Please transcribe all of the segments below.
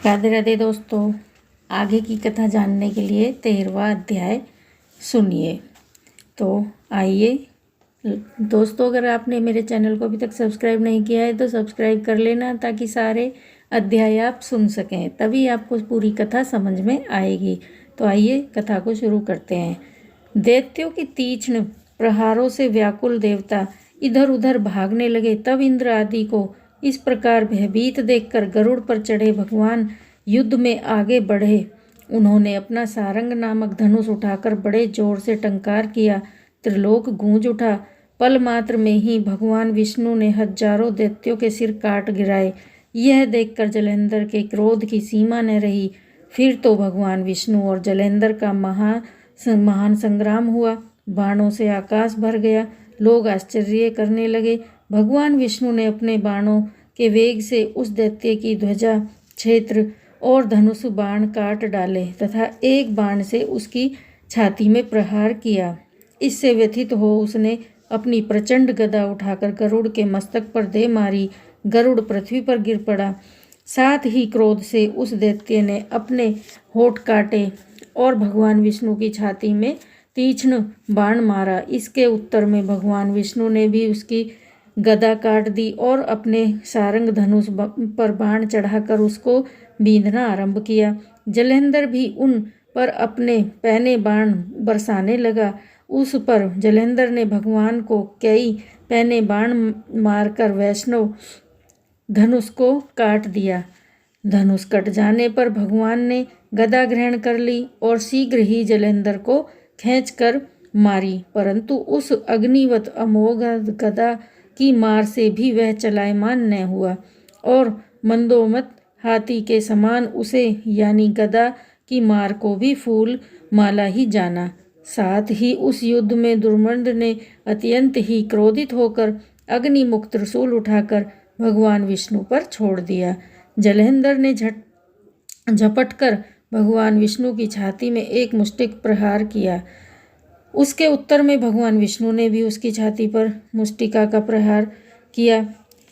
राधे राधे दोस्तों, आगे की कथा जानने के लिए 13वां अध्याय सुनिए। तो आइए दोस्तों, अगर आपने मेरे चैनल को अभी तक सब्सक्राइब नहीं किया है तो सब्सक्राइब कर लेना, ताकि सारे अध्याय आप सुन सकें, तभी आपको पूरी कथा समझ में आएगी। तो आइए कथा को शुरू करते हैं। दैत्यों की तीक्ष्ण प्रहारों से व्याकुल देवता इधर उधर भागने लगे। तब इंद्र आदि को इस प्रकार भयभीत देखकर गरुड़ पर चढ़े भगवान युद्ध में आगे बढ़े। उन्होंने अपना सारंग नामक धनुष उठाकर बड़े जोर से टंकार किया। त्रिलोक गूंज उठा। पल मात्र में ही भगवान विष्णु ने हजारों दैत्यों के सिर काट गिराए। यह देखकर जलेंद्र के क्रोध की सीमा न रही। फिर तो भगवान विष्णु और जलेंद्र का महान संग्राम हुआ। बाणों से आकाश भर गया। लोग आश्चर्य करने लगे। भगवान विष्णु ने अपने बाणों के वेग से उस दैत्य की ध्वजा, क्षेत्र और धनुष बाण काट डाले तथा एक बाण से उसकी छाती में प्रहार किया। इससे व्यथित हो उसने अपनी प्रचंड गदा उठाकर गरुड़ के मस्तक पर दे मारी। गरुड़ पृथ्वी पर गिर पड़ा। साथ ही क्रोध से उस दैत्य ने अपने होठ काटे और भगवान विष्णु की छाती में तीक्ष्ण बाण मारा। इसके उत्तर में भगवान विष्णु ने भी उसकी गदा काट दी और अपने सारंग धनुष पर बाण चढ़ाकर उसको बींधना आरंभ किया। जलेंद्र भी उन पर अपने पहने बाण बरसाने लगा। उस पर जलेंद्र ने भगवान को कई पहने बाण मारकर वैष्णव धनुष को काट दिया। धनुष कट जाने पर भगवान ने गदा ग्रहण कर ली और शीघ्र ही जलेंद्र को खींचकर मारी, परंतु उस अग्निवत अमोघ गदा की मार से भी वह चलायमान न हुआ और मंदोमत हाथी के समान उसे यानी गदा की मार को भी फूल माला ही जाना। साथ ही उस युद्ध में दुर्मंद ने अत्यंत ही क्रोधित होकर अग्निमुख त्रिशूल उठाकर भगवान विष्णु पर छोड़ दिया। जलेंद्र ने झपटकर भगवान विष्णु की छाती में एक मुष्टिक प्रहार किया। उसके उत्तर में भगवान विष्णु ने भी उसकी छाती पर मुष्टिका का प्रहार किया।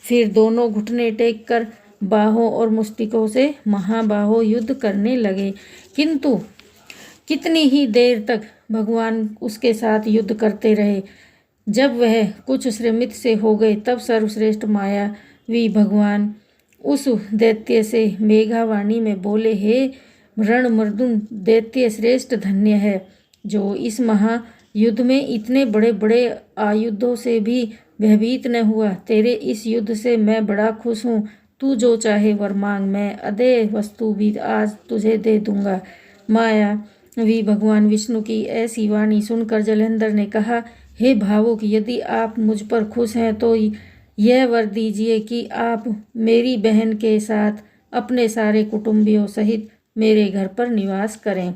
फिर दोनों घुटने टेक कर बाहों और मुष्टिकों से महाबाहो युद्ध करने लगे, किंतु कितनी ही देर तक भगवान उसके साथ युद्ध करते रहे। जब वह कुछ श्रमित से हो गए, तब सर्वश्रेष्ठ मायावी भगवान उस दैत्य से मेघावाणी में बोले, हे रणमर्दुन दैत्य श्रेष्ठ, धन्य है जो इस महायुद्ध में इतने बड़े बड़े आयुधों से भी भयभीत न हुआ। तेरे इस युद्ध से मैं बड़ा खुश हूँ। तू जो चाहे वर मांग, मैं अदेय वस्तु भी आज तुझे दे दूंगा। मायावी भगवान विष्णु की ऐसी वाणी सुनकर जलेंद्र ने कहा, हे भावुक, यदि आप मुझ पर खुश हैं तो यह वर दीजिए कि आप मेरी बहन के साथ अपने सारे कुटुंबियों सहित मेरे घर पर निवास करें।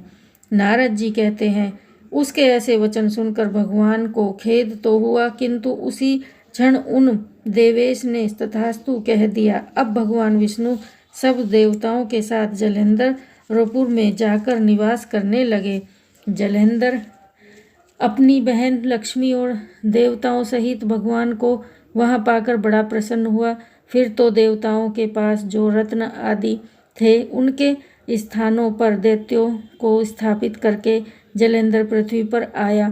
नारद जी कहते हैं, उसके ऐसे वचन सुनकर भगवान को खेद तो हुआ, किंतु उसी क्षण उन देवेश ने तथास्तु कह दिया। अब भगवान विष्णु सब देवताओं के साथ जलेंद्रपुर में जाकर निवास करने लगे। जलेंद्र अपनी बहन लक्ष्मी और देवताओं सहित भगवान को वहां पाकर बड़ा प्रसन्न हुआ। फिर तो देवताओं के पास जो रत्न आदि थे, उनके स्थानों पर दैत्यों को स्थापित करके जलेंद्र पृथ्वी पर आया।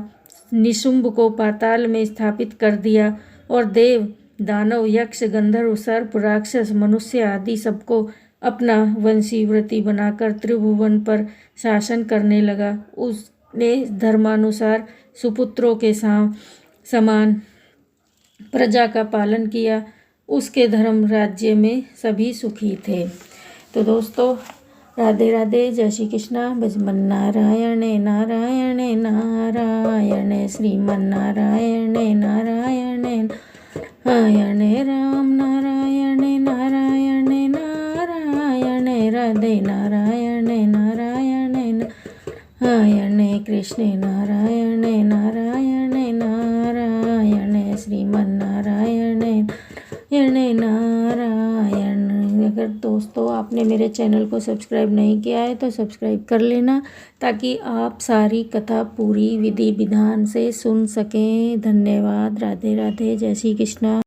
निशुंभ को पाताल में स्थापित कर दिया और देव, दानव, यक्ष, गंधर्व, सर्प, राक्षस, मनुष्य आदि सबको अपना वंशीव्रती बनाकर त्रिभुवन पर शासन करने लगा। उसने धर्मानुसार सुपुत्रों के समान प्रजा का पालन किया। उसके धर्म राज्य में सभी सुखी थे। तो दोस्तों, राधे राधे, जय श्री कृष्णा। भजमन नारायण नारायण नारायण, श्रीमन नारायण नारायण नारायण, राम नारायण नारायण नारायण, राधे नारायण नारायण नारायण, कृष्ण नारायण नारायण नारायण, श्रीमन नारायण नारायण। अगर दोस्तों आपने मेरे चैनल को सब्सक्राइब नहीं किया है तो सब्सक्राइब कर लेना, ताकि आप सारी कथा पूरी विधि विधान से सुन सकें। धन्यवाद। राधे राधे, जय श्री कृष्णा।